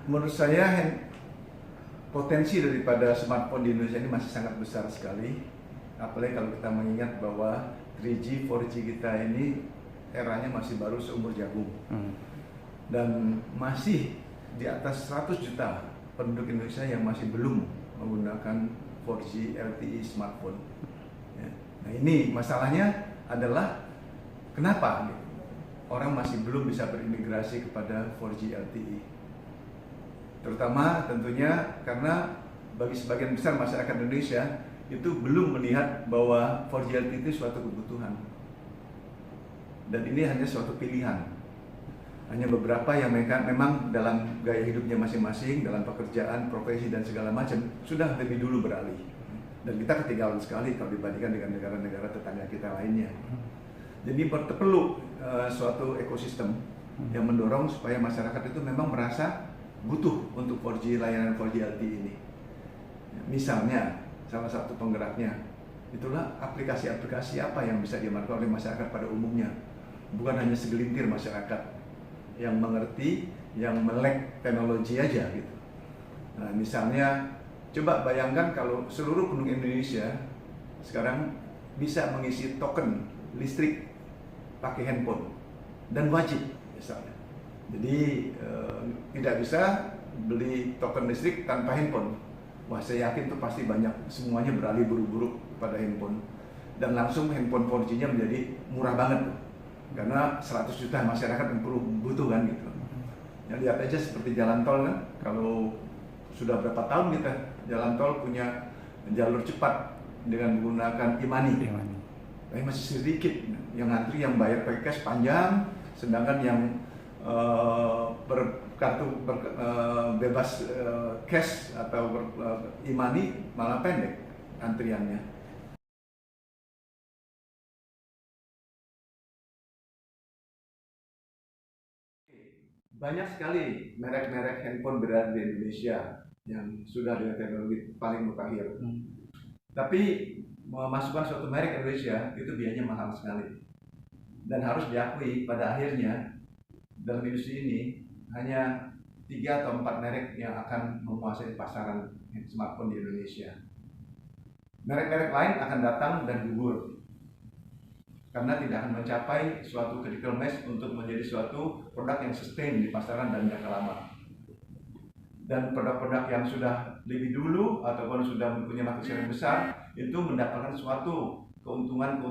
Menurut saya potensi daripada smartphone di Indonesia ini masih sangat besar sekali. Apalagi kalau kita mengingat bahwa 3G, 4G kita ini eranya masih baru seumur jagung. Dan masih di atas 100 juta penduduk Indonesia yang masih belum menggunakan 4G LTE smartphone. Ya. Nah ini masalahnya adalah kenapa orang masih belum bisa berintegrasi kepada 4G LTE. Terutama tentunya karena bagi sebagian besar masyarakat Indonesia itu belum melihat bahwa 4G LTE itu suatu kebutuhan. Dan ini hanya suatu pilihan. Hanya beberapa yang mereka memang dalam gaya hidupnya masing-masing, dalam pekerjaan, profesi dan segala macam sudah lebih dulu beralih. Dan kita ketinggalan sekali kalau dibandingkan dengan negara-negara tetangga kita lainnya. Jadi perlu suatu ekosistem yang mendorong supaya masyarakat itu memang merasa butuh untuk 4G, layanan 4G LTE ini. Misalnya, salah satu penggeraknya itulah aplikasi-aplikasi apa yang bisa dimanfaatkan oleh masyarakat pada umumnya. Bukan hanya segelintir masyarakat yang mengerti, yang melek teknologi aja gitu. Nah, misalnya coba bayangkan kalau seluruh penduduk Indonesia sekarang bisa mengisi token listrik pakai handphone dan wajib misalnya. Jadi tidak bisa beli token listrik tanpa handphone. Wah, saya yakin tuh pasti banyak, semuanya beralih buru-buru kepada handphone. Dan langsung handphone 4G-nya menjadi murah banget tuh. Karena 100 juta masyarakat yang perlu butuh kan gitu. Ya, lihat aja seperti jalan tol kan, kalau sudah berapa tahun kita jalan tol punya jalur cepat dengan menggunakan e-money. Tapi masih sedikit yang ngantri, yang bayar pakai cash panjang, sedangkan yang bebas cash atau e-money malah pendek antriannya. Banyak sekali merek-merek handphone berada di Indonesia yang sudah dengan teknologi paling mutakhir. Tapi memasukkan suatu merek Indonesia itu biayanya mahal sekali. Dan harus diakui pada akhirnya dalam industri ini hanya 3 atau 4 merek yang akan menguasai pasaran smartphone di Indonesia. Merek-merek lain akan datang dan gugur karena tidak akan mencapai suatu critical mass untuk menjadi suatu produk yang sustain di pasaran dan jangka lama. Dan produk-produk yang sudah lebih dulu ataupun sudah mempunyai market share yang besar itu mendapatkan suatu keuntungan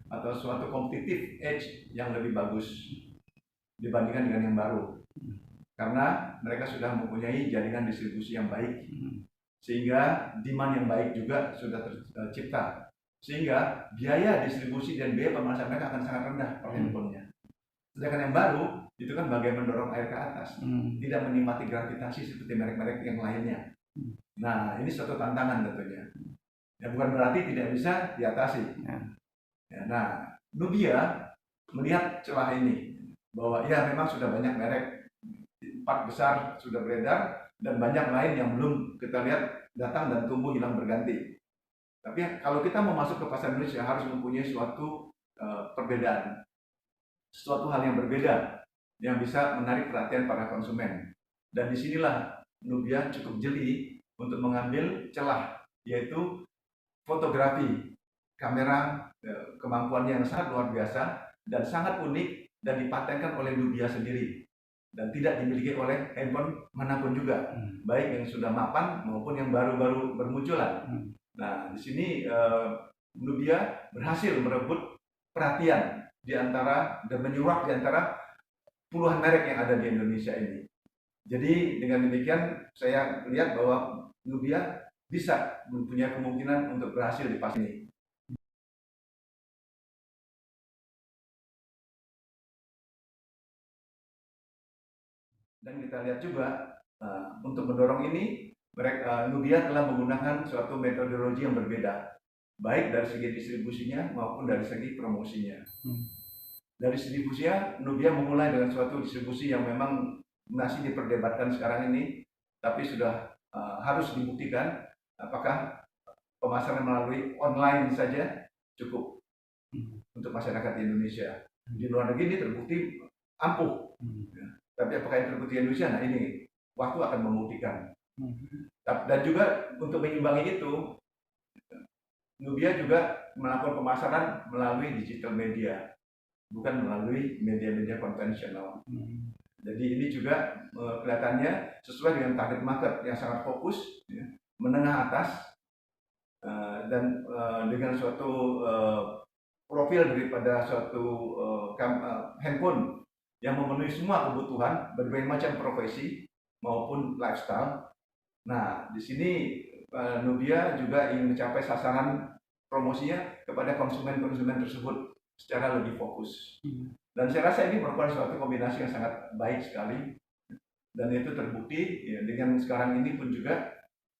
atau suatu competitive edge yang lebih bagus dibandingkan dengan yang baru, karena mereka sudah mempunyai jaringan distribusi yang baik sehingga demand yang baik juga sudah tercipta, sehingga biaya distribusi dan biaya pemasaran mereka akan sangat rendah per handphonenya. Sedangkan yang baru itu kan bagian mendorong air ke atas, tidak menikmati gravitasi seperti merek-merek yang lainnya. Nah, ini suatu tantangan tentunya. Ya, bukan berarti tidak bisa diatasi. Ya, nah, Nubia melihat celah ini bahwa ya memang sudah banyak merek, 4 besar sudah beredar dan banyak lain yang belum kita lihat datang dan tumbuh hilang berganti. Tapi kalau kita mau masuk ke pasar Indonesia harus mempunyai suatu perbedaan, suatu hal yang berbeda yang bisa menarik perhatian para konsumen. Dan disinilah Nubia cukup jeli untuk mengambil celah, yaitu fotografi, kamera kemampuannya yang sangat luar biasa dan sangat unik dan dipatenkan oleh Nubia sendiri dan tidak dimiliki oleh handphone manapun juga, baik yang sudah mapan maupun yang baru-baru bermunculan. Nah, di sini Nubia berhasil merebut perhatian di antara dan menyuap di antara puluhan merek yang ada di Indonesia ini. Jadi dengan demikian saya lihat bahwa Nubia bisa mempunyai kemungkinan untuk berhasil di pasar ini. Dan kita lihat juga untuk mendorong ini Nubia telah menggunakan suatu metodologi yang berbeda, baik dari segi distribusinya maupun dari segi promosinya. Dari distribusinya, Nubia memulai dengan suatu distribusi yang memang masih diperdebatkan sekarang ini, tapi sudah harus dibuktikan apakah pemasaran melalui online saja cukup untuk masyarakat di Indonesia. Di luar negeri ini terbukti ampuh. Tapi apakah yang terbukti di Indonesia? Nah ini waktu akan membuktikan. Dan juga untuk mengimbangi itu, Nubia juga melakukan pemasaran melalui digital media, bukan melalui media-media konvensional. Jadi ini juga kelihatannya sesuai dengan target market yang sangat fokus, ya, menengah atas, dan dengan suatu profil daripada suatu handphone yang memenuhi semua kebutuhan berbagai macam profesi maupun lifestyle. Nah, di sini Nubia juga ingin mencapai sasaran promosinya kepada konsumen-konsumen tersebut secara lebih fokus. Dan saya rasa ini merupakan suatu kombinasi yang sangat baik sekali. Dan itu terbukti ya, dengan sekarang ini pun juga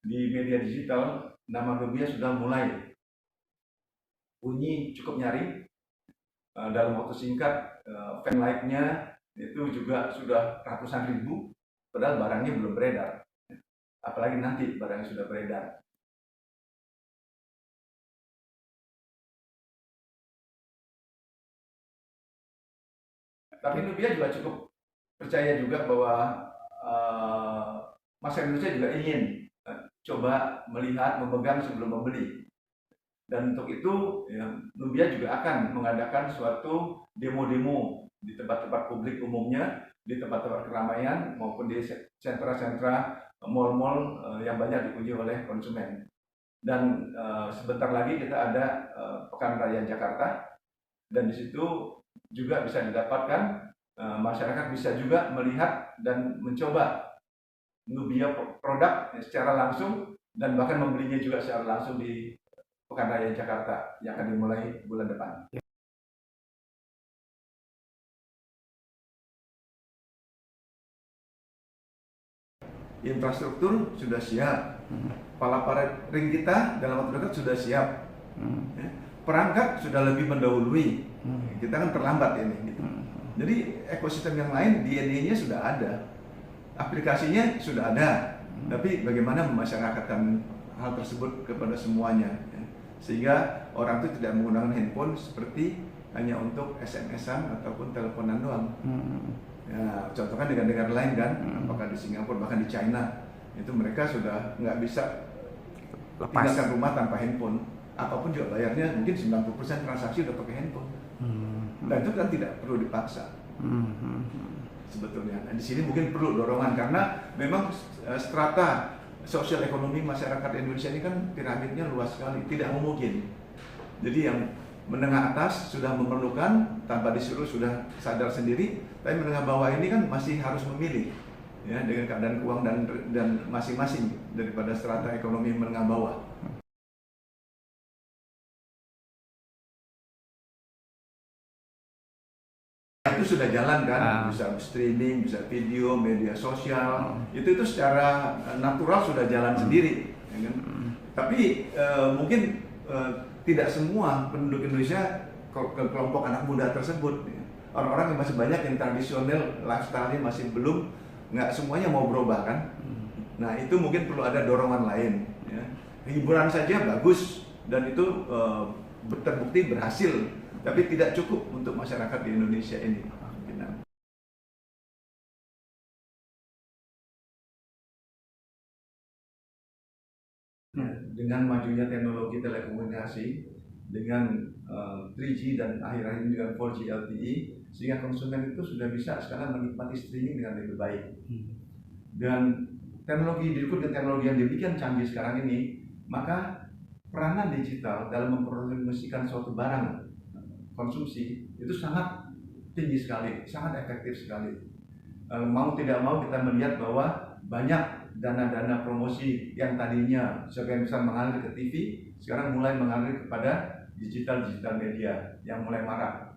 di media digital nama Nubia sudah mulai bunyi cukup nyaring. Dalam waktu singkat fan like-nya itu juga sudah ratusan ribu, padahal barangnya belum beredar. Apalagi nanti barangnya sudah beredar. Tapi Nubia juga cukup percaya juga bahwa masyarakat Indonesia juga ingin coba melihat, memegang sebelum membeli. Dan untuk itu, ya, Nubia juga akan mengadakan suatu demo-demo di tempat-tempat publik umumnya, di tempat-tempat keramaian maupun di sentra-sentra mal-mal yang banyak dikunjungi oleh konsumen. Dan sebentar lagi kita ada Pekan Raya Jakarta, dan di situ juga bisa didapatkan masyarakat bisa juga melihat dan mencoba Nubia produk secara langsung dan bahkan membelinya juga secara langsung di Pekan Raya Jakarta yang akan dimulai bulan depan. Infrastruktur sudah siap, palaparan ring kita dalam waktu dekat sudah siap, perangkat sudah lebih mendahului, kita kan terlambat ini. Gitu. Jadi ekosistem yang lain DNA-nya sudah ada, aplikasinya sudah ada, tapi bagaimana memasyarakatkan hal tersebut kepada semuanya, ya. Sehingga orang itu tidak menggunakan handphone seperti hanya untuk SMS-an ataupun teleponan doang. Ya, contohnya negara-negara lain kan, apakah di Singapura bahkan di China itu mereka sudah nggak bisa tinggalkan rumah tanpa handphone. Apapun juga bayarnya mungkin 90% transaksi udah pakai handphone. Dan itu kan tidak perlu dipaksa. Sebetulnya. Nah, di sini mungkin perlu dorongan karena memang strata sosial ekonomi masyarakat Indonesia ini kan piramidnya luas sekali, tidak mungkin. Jadi yang menengah atas sudah memerlukan tanpa disuruh sudah sadar sendiri, tapi menengah bawah ini kan masih harus memilih, ya, dengan keadaan keuangan dan masing-masing daripada strata ekonomi menengah bawah. Itu sudah jalan kan, bisa streaming, bisa video, media sosial, itu secara natural sudah jalan sendiri, ya kan? Tapi mungkin tidak semua penduduk Indonesia kelompok anak muda tersebut, ya. Orang-orang yang masih banyak yang tradisional, lifestyle-nya masih belum, nggak semuanya mau berubah kan. Nah itu mungkin perlu ada dorongan lain, ya. Hiburan saja bagus dan itu terbukti berhasil, tapi tidak cukup untuk masyarakat di Indonesia ini. Dengan majunya teknologi telekomunikasi, dengan 3G dan akhir-akhir ini dengan 4G LTE, sehingga konsumen itu sudah bisa sekarang menikmati streaming dengan lebih baik. Dan teknologi dengan teknologi yang demikian canggih sekarang ini, maka peranan digital dalam mempromosikan suatu barang konsumsi itu sangat tinggi sekali, sangat efektif sekali. Mau tidak mau kita melihat bahwa banyak dana-dana promosi yang tadinya sebagian besar mengalir ke TV, sekarang mulai mengalir kepada digital media yang mulai marak.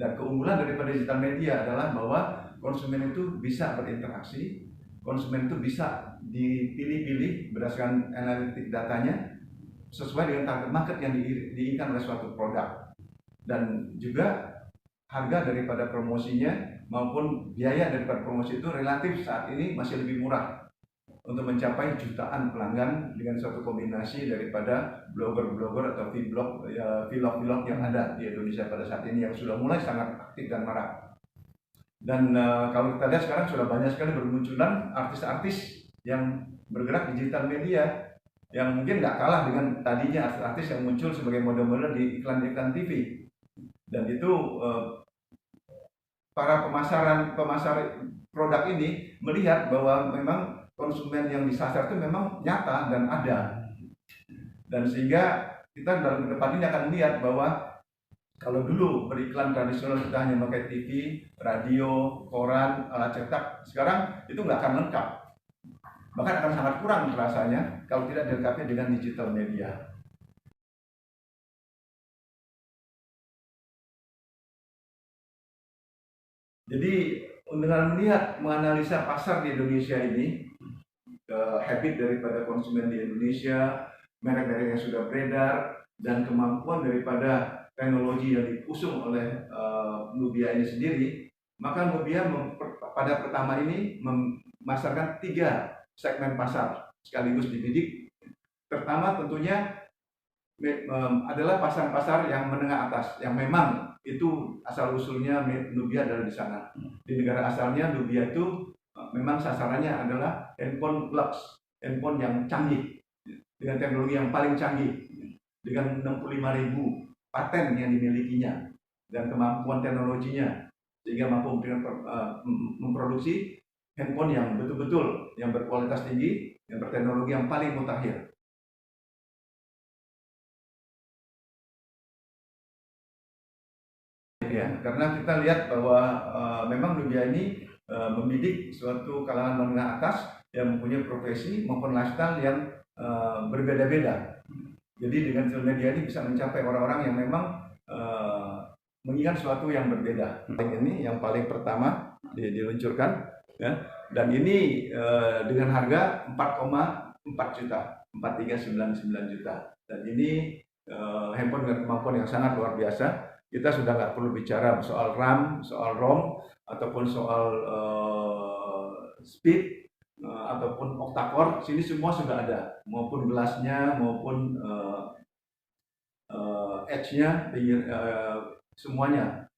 Dan keunggulan daripada digital media adalah bahwa konsumen itu bisa berinteraksi, konsumen itu bisa dipilih-pilih berdasarkan analitik datanya sesuai dengan target market yang diinginkan oleh suatu produk. Dan juga harga daripada promosinya maupun biaya daripada promosi itu relatif saat ini masih lebih murah untuk mencapai jutaan pelanggan dengan suatu kombinasi daripada blogger-blogger atau vlog yang ada di Indonesia pada saat ini yang sudah mulai sangat aktif dan marak. Dan kalau kita lihat sekarang sudah banyak sekali bermunculan artis-artis yang bergerak di digital media yang mungkin nggak kalah dengan tadinya artis-artis yang muncul sebagai model-model di iklan-iklan TV. Dan itu para pemasar produk ini melihat bahwa memang konsumen yang disasar itu memang nyata dan ada. Dan sehingga kita dalam ke depan ini akan melihat bahwa kalau dulu beriklan tradisional kita hanya pakai TV, radio, koran, alat cetak, sekarang itu nggak akan lengkap. Bahkan akan sangat kurang rasanya kalau tidak dilengkapi dengan digital media. Jadi dengan melihat, menganalisa pasar di Indonesia ini, habit daripada konsumen di Indonesia, merek-merek yang sudah beredar, dan kemampuan daripada teknologi yang diusung oleh Nubia ini sendiri, maka Nubia pada pertama ini memasarkan 3 segmen pasar sekaligus dibidik. Pertama tentunya adalah pasar-pasar yang menengah atas, yang memang itu asal usulnya Nubia adalah di sana. Di negara asalnya Nubia itu memang sasarannya adalah handphone lux, handphone yang canggih dengan teknologi yang paling canggih, dengan 65.000 paten yang dimilikinya dan kemampuan teknologinya, sehingga mampu memproduksi handphone yang betul-betul yang berkualitas tinggi, yang berteknologi yang paling mutakhir. Ya, karena kita lihat bahwa memang Nubia ini membidik suatu kalangan menengah atas yang mempunyai profesi maupun lifestyle yang berbeda-beda. Jadi dengan sosial media ini bisa mencapai orang-orang yang memang mengingat sesuatu yang berbeda. Ini yang paling pertama diluncurkan, ya. Dan ini dengan harga 4,4 juta, 4.399 juta. Dan ini handphone dengan kemampuan yang sangat luar biasa. Kita sudah nggak perlu bicara soal RAM, soal ROM, ataupun soal speed, ataupun octa-core. Sini semua sudah ada, maupun gelasnya, maupun edge-nya, semuanya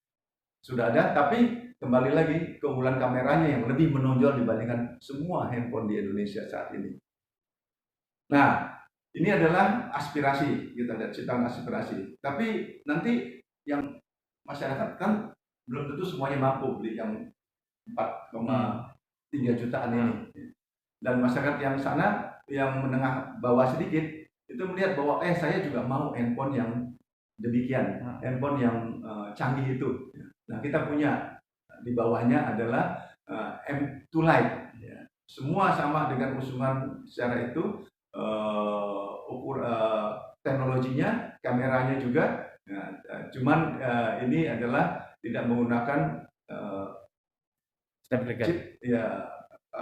sudah ada. Tapi kembali lagi, keunggulan kameranya yang lebih menonjol dibandingkan semua handphone di Indonesia saat ini. Nah, ini adalah aspirasi, kita lihat citaran aspirasi. Tapi nanti yang masyarakat kan belum tentu semuanya mampu beli yang 4,3 jutaan ini. Dan masyarakat yang sana, yang menengah bawah sedikit, itu melihat bahwa saya juga mau handphone yang demikian, handphone yang canggih itu. Nah, kita punya di bawahnya adalah M2 Lite. Semua sama dengan usungan secara itu, teknologinya, kameranya juga. Cuman ini adalah tidak menggunakan chip, ya,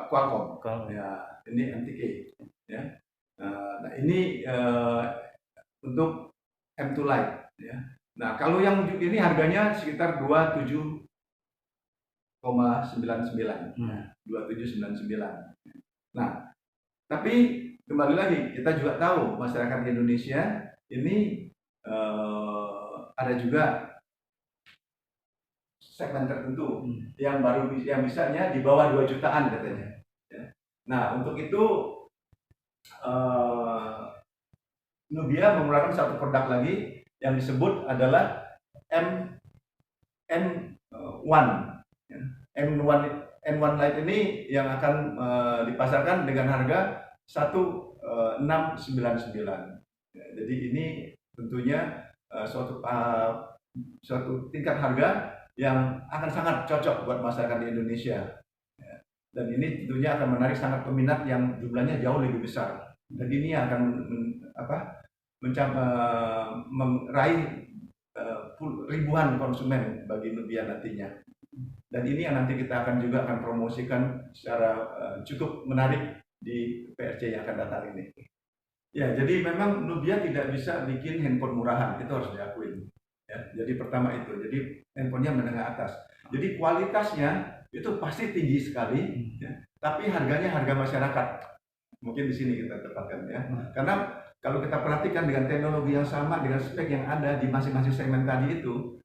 Qualcomm. Ya, ini MTK. Ya. Nah, ini untuk M2 Lite. Ya. Nah, kalau yang ini harganya sekitar 27,99. 2799. Nah, tapi kembali lagi, kita juga tahu masyarakat Indonesia ini ada juga segmen tertentu yang bisanya di bawah 2 jutaan katanya. Ya. Nah, untuk itu Nubia mengeluarkan satu produk lagi yang disebut adalah N1. N1 Lite ini yang akan dipasarkan dengan harga 1.699. Jadi ini tentunya suatu tingkat harga yang akan sangat cocok buat masyarakat di Indonesia. Dan ini tentunya akan menarik sangat peminat yang jumlahnya jauh lebih besar. Dan ini akan meraih ribuan konsumen bagi Nubia nantinya. Dan ini yang nanti kita akan promosikan secara cukup menarik di PRC yang akan datang ini. Ya, jadi memang Nubia tidak bisa bikin handphone murahan, itu harus diakuin. Ya, jadi pertama itu, jadi handphonenya menengah atas. Jadi kualitasnya itu pasti tinggi sekali, ya, tapi harganya harga masyarakat. Mungkin di sini kita tempatkan, ya. Karena kalau kita perhatikan dengan teknologi yang sama, dengan spek yang ada di masing-masing segmen tadi itu,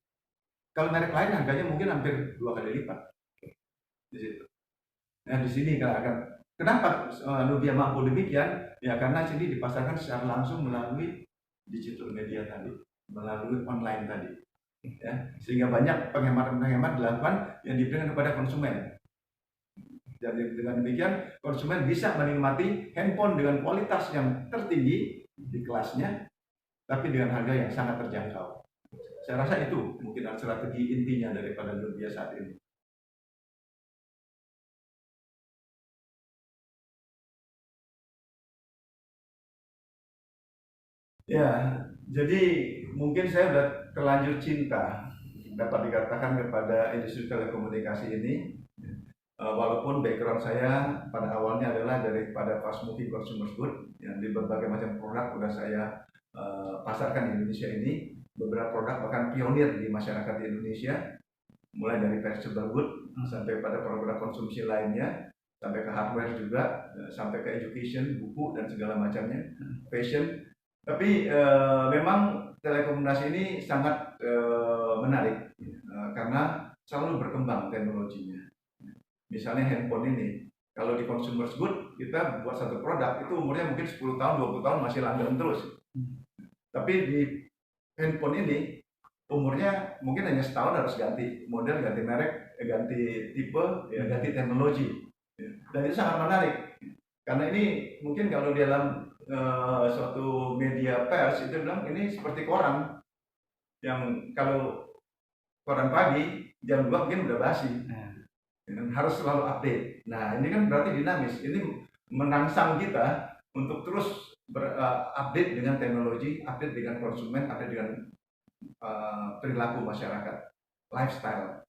kalau merek lain harganya mungkin hampir 2 kali lipat. di situ. Nah di sini kenapa Nubia mampu demikian? Ya karena sini dipasarkan secara langsung melalui digital media tadi, melalui online tadi, ya sehingga banyak penghematan dilakukan yang diberikan kepada konsumen. Jadi dengan demikian konsumen bisa menikmati handphone dengan kualitas yang tertinggi di kelasnya, tapi dengan harga yang sangat terjangkau. Saya rasa itu mungkin strategi intinya daripada Nubia saat ini. Ya, jadi mungkin saya sudah terlanjur cinta, dapat dikatakan, kepada industri telekomunikasi ini. Walaupun background saya pada awalnya adalah daripada fast moving consumer good, yang di berbagai macam produk sudah saya pasarkan di Indonesia ini. Beberapa produk bahkan pionir di masyarakat di Indonesia, mulai dari perishable good sampai pada produk konsumsi lainnya, sampai ke hardware juga, sampai ke education, buku dan segala macamnya, fashion. Tapi memang telekomunikasi ini sangat menarik karena selalu berkembang teknologinya. Misalnya handphone ini, kalau di consumer good kita buat satu produk itu umurnya mungkin 10 tahun, 20 tahun masih langgeng terus. Tapi di handphone ini umurnya mungkin hanya setahun harus ganti model, ganti merek, ganti tipe, ya, ganti teknologi. Dan itu sangat menarik karena ini mungkin kalau di dalam suatu media pers itu bilang ini seperti koran yang kalau koran pagi jam 2 mungkin udah basi, harus selalu update. Nah ini kan berarti dinamis, ini merangsang kita untuk terus update dengan teknologi, update dengan konsumen, update dengan perilaku masyarakat, lifestyle.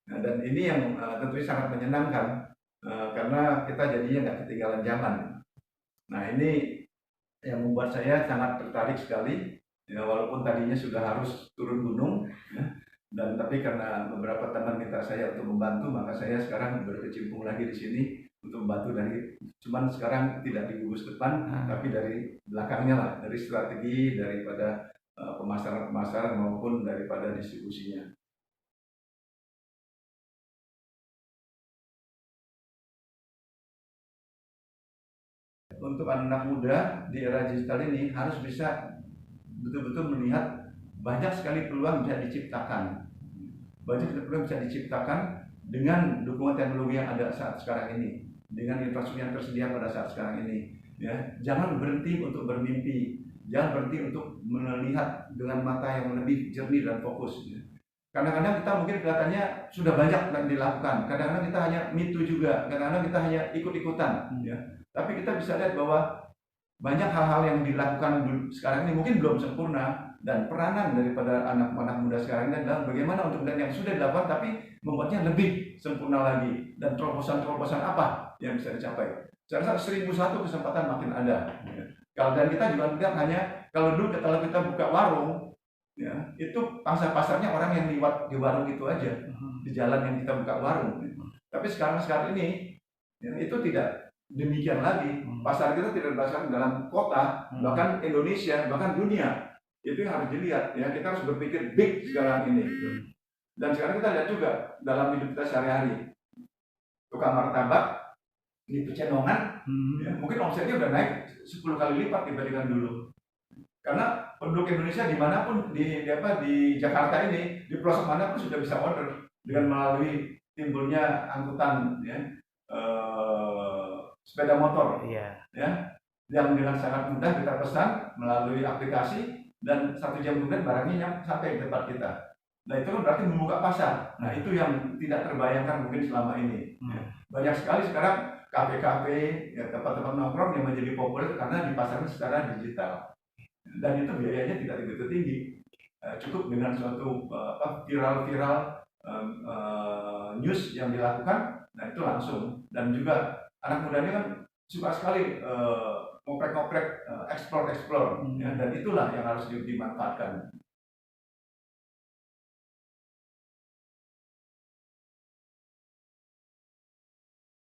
Nah, dan ini yang tentunya sangat menyenangkan karena kita jadinya nggak ketinggalan zaman. Nah ini yang membuat saya sangat tertarik sekali, ya, walaupun tadinya sudah harus turun gunung, ya, dan tapi karena beberapa teman minta saya untuk membantu, maka saya sekarang berkecimpung lagi di sini untuk membantu cuman sekarang tidak di gugus depan, tapi dari belakangnya lah, dari strategi, daripada pemasaran maupun daripada distribusinya. Untuk anak muda di era digital ini harus bisa betul-betul melihat banyak sekali peluang bisa diciptakan. Banyak sekali peluang bisa diciptakan dengan dukungan teknologi yang ada saat sekarang ini, dengan infrastruktur yang tersedia pada saat sekarang ini. Ya, jangan berhenti untuk bermimpi, jangan berhenti untuk melihat dengan mata yang lebih jernih dan fokus. Ya. Kadang-kadang kita mungkin kelihatannya sudah banyak yang dilakukan, kadang-kadang kita hanya me too juga, kadang-kadang kita hanya ikut-ikutan. Ya. Tapi kita bisa lihat bahwa banyak hal-hal yang dilakukan sekarang ini mungkin belum sempurna, dan peranan daripada anak-anak muda sekarang ini adalah bagaimana untuk melihat yang sudah dilakukan tapi membuatnya lebih sempurna lagi, dan terobosan-terobosan apa yang bisa dicapai. Saya rasa 1001 kesempatan makin ada. Kalau dan kita juga tidak hanya kalau dulu kalau kita buka warung, ya itu pangsa pasarnya orang yang lewat di warung itu aja, di jalan yang kita buka warung. Tapi sekarang ini ya, itu tidak demikian lagi. Pasar kita tidak berdasarkan dalam kota, bahkan Indonesia, bahkan dunia. Itu yang harus dilihat. Ya, kita harus berpikir big sekarang ini. Dan sekarang kita lihat juga dalam hidup kita sehari-hari. Tukang martabak di Pecenongan, ya, mungkin omsetnya udah naik 10 kali lipat dibandingkan dulu. Karena penduduk Indonesia dimanapun di Jakarta ini, di pelosok manapun sudah bisa order dengan melalui timbulnya angkutan, ya, sepeda motor, ya, yang dengan sangat mudah kita pesan melalui aplikasi dan 1 jam kemudian barangnya sampai di tempat kita. Nah itu kan berarti membuka pasar. Nah itu yang tidak terbayangkan mungkin selama ini. Banyak sekali sekarang kafe-kafe, ya, tempat-tempat nongkrong yang menjadi populer karena dipasarkan secara digital. Dan itu biayanya tidak begitu tinggi. Cukup dengan suatu viral news yang dilakukan, nah itu langsung. Dan juga anak muda ini kan suka sekali ngoprek-ngoprek, explore, ya, dan itulah yang harus dimanfaatkan.